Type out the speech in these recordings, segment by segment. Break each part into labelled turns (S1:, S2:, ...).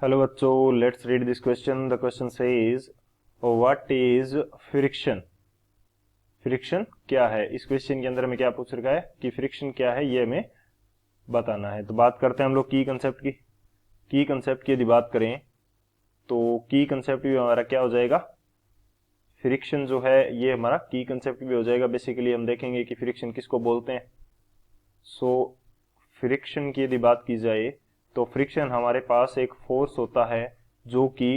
S1: Hello बच्चों, let's read this question. The question says what is friction. Friction क्या है? इस क्वेश्चन के अंदर हमें क्या पूछ रखा है कि फ्रिक्शन क्या है, ये हमें बताना है। तो बात करते हैं हम लोग की कंसेप्ट की। की कंसेप्ट की यदि बात करें तो की कंसेप्ट भी हमारा क्या हो जाएगा, फ्रिक्शन जो है ये हमारा की कंसेप्ट भी हो जाएगा। बेसिकली हम देखेंगे कि फ्रिक्शन किसको बोलते हैं। सो फ्रिक्शन की यदि बात की जाए तो फ्रिक्शन हमारे पास एक फोर्स होता है जो कि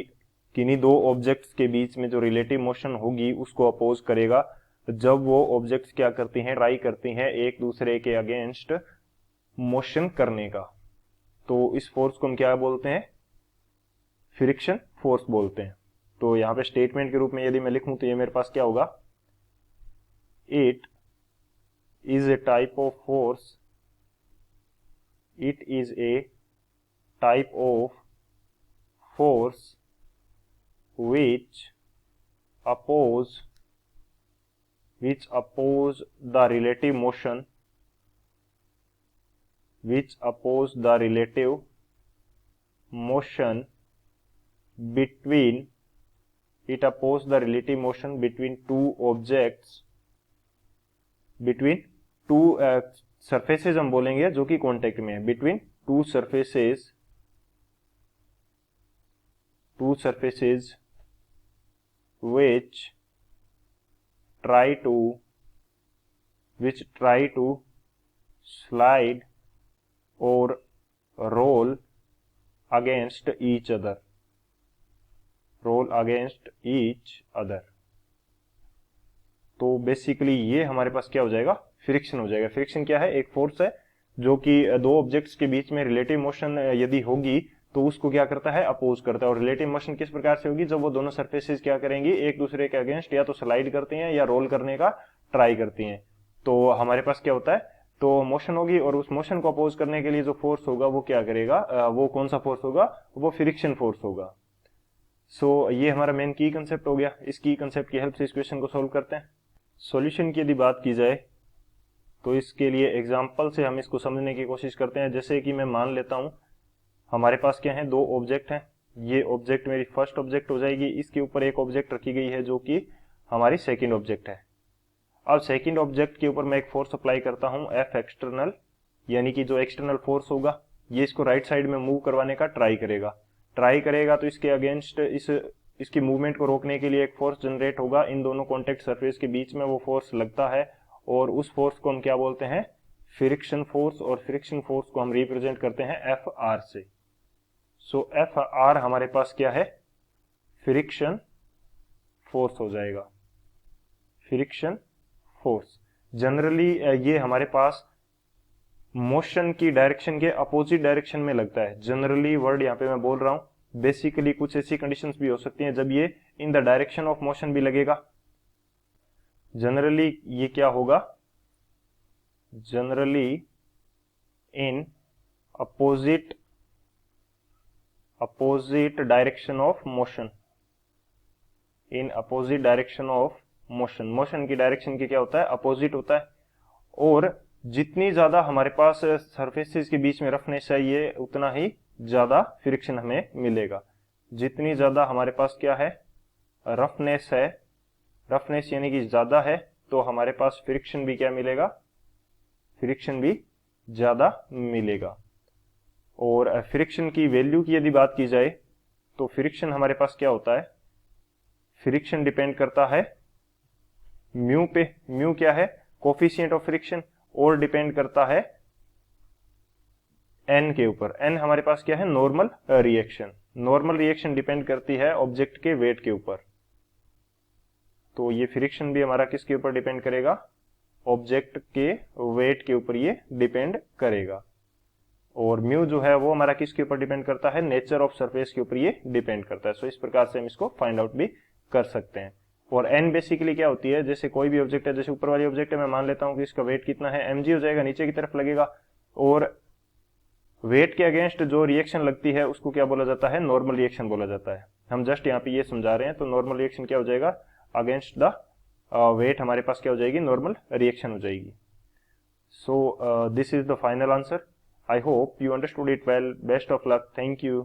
S1: किन्हीं दो ऑब्जेक्ट्स के बीच में जो रिलेटिव मोशन होगी उसको अपोज करेगा जब वो ऑब्जेक्ट्स क्या करती हैं, ट्राई करती हैं एक दूसरे के अगेंस्ट मोशन करने का। तो इस फोर्स को हम क्या बोलते हैं? फ्रिक्शन फोर्स बोलते हैं। तो यहाँ पे स्टेटमेंट के रूप में यदि मैं लिखूं तो ये मेरे पास क्या होगा, it is a type of force, it is a type of force which oppose the relative motion, between it oppose the relative motion between two objects, between two surfaces हम बोलेंगे जो कि कांटेक्ट में है, between two surfaces which try to slide or roll against each other, तो basically ये हमारे पास क्या हो जाएगा, फ्रिक्शन हो जाएगा। फ्रिक्शन क्या है? एक फोर्स है जो कि दो ऑब्जेक्ट्स के बीच में रिलेटिव मोशन यदि होगी तो उसको क्या करता है, अपोज करता है। और रिलेटिव मोशन किस प्रकार से होगी? जब वो दोनों सरफेसेस क्या करेंगी, एक दूसरे के अगेंस्ट या तो स्लाइड करती हैं या रोल करने का ट्राई करती हैं। तो हमारे पास क्या होता है, तो मोशन होगी और उस मोशन को अपोज करने के लिए जो फोर्स होगा वो क्या करेगा, वो कौन सा फोर्स होगा? वो फ्रिक्शन फोर्स होगा। सो ये हमारा मेन की कंसेप्ट हो गया। इस की कंसेप्ट की हेल्प से इस क्वेश्चन को सोल्व करते हैं। सॉल्यूशन की यदि बात की जाए तो इसके लिए एग्जांपल से हम इसको समझने की कोशिश करते हैं। जैसे कि मैं मान लेता हूं हमारे पास क्या है, दो ऑब्जेक्ट हैं। ये ऑब्जेक्ट मेरी फर्स्ट ऑब्जेक्ट हो जाएगी, इसके ऊपर एक ऑब्जेक्ट रखी गई है जो कि हमारी सेकंड ऑब्जेक्ट है। अब सेकंड ऑब्जेक्ट के ऊपर मैं एक फोर्स अप्लाई करता हूं, एफ एक्सटर्नल, यानी कि जो एक्सटर्नल फोर्स होगा ये इसको राइट साइड में मूव करवाने का ट्राई करेगा तो इसके अगेंस्ट इसकी मूवमेंट को रोकने के लिए एक फोर्स जनरेट होगा। इन दोनों कॉन्टेक्ट सरफेस के बीच में वो फोर्स लगता है और उस फोर्स को हम क्या बोलते हैं, फ्रिक्शन फोर्स। और फ्रिक्शन फोर्स को हम रिप्रेजेंट करते हैं एफ आर से। सो एफ आर हमारे पास क्या है, फ्रिक्शन फोर्स हो जाएगा, फ्रिक्शन फोर्स। जनरली ये हमारे पास मोशन की डायरेक्शन के अपोजिट डायरेक्शन में लगता है। जनरली वर्ड यहाँ पे मैं बोल रहा हूं, बेसिकली कुछ ऐसी कंडीशंस भी हो सकती हैं जब ये in the direction of motion भी लगेगा। जनरली ये क्या होगा, generally in opposite direction of motion, in opposite direction of motion. Motion की डायरेक्शन की क्या होता है, अपोजिट होता है। और जितनी ज्यादा हमारे पास सरफेसेस के बीच में रफनेस चाहिए उतना ही ज्यादा फ्रिक्शन हमें मिलेगा। जितनी ज्यादा हमारे पास क्या है, रफनेस है, रफनेस यानी कि ज्यादा है, तो हमारे पास फ्रिक्शन भी क्या मिलेगा, फ्रिक्शन भी ज्यादा मिलेगा। और फ्रिक्शन की वैल्यू की यदि बात की जाए तो फ्रिक्शन हमारे पास क्या होता है, फ्रिक्शन डिपेंड करता है म्यू पे। म्यू क्या है, कोफिशिएंट ऑफ फ्रिक्शन, और डिपेंड करता है एन के ऊपर। एन हमारे पास क्या है, normal reaction. Normal reaction depend करती है ऑब्जेक्ट के वेट के ऊपर। तो ये फ्रिक्शन भी हमारा किसके ऊपर डिपेंड करेगा, ऑब्जेक्ट के वेट के ऊपर ये डिपेंड करेगा। और म्यू जो है वो हमारा किसके ऊपर डिपेंड करता है, नेचर ऑफ सरफेस के ऊपर ये डिपेंड करता है। सो इस प्रकार से हम इसको फाइंड आउट भी कर सकते हैं। और एन बेसिकली क्या होती है, जैसे कोई भी ऑब्जेक्ट है, जैसे ऊपर वाली ऑब्जेक्ट है, मैं मान लेता हूं कि इसका वेट कितना है, mg हो जाएगा, नीचे की तरफ लगेगा। और वेट के अगेंस्ट जो रिएक्शन लगती है उसको क्या बोला जाता है, नॉर्मल रिएक्शन बोला जाता है। हम जस्ट यहाँ पे ये समझा रहे हैं। तो नॉर्मल रिएक्शन क्या हो जाएगा, अगेंस्ट द वेट हमारे पास क्या हो जाएगी, नॉर्मल रिएक्शन हो जाएगी। So this is the final answer. I hope you understood it well. Best of luck. Thank you.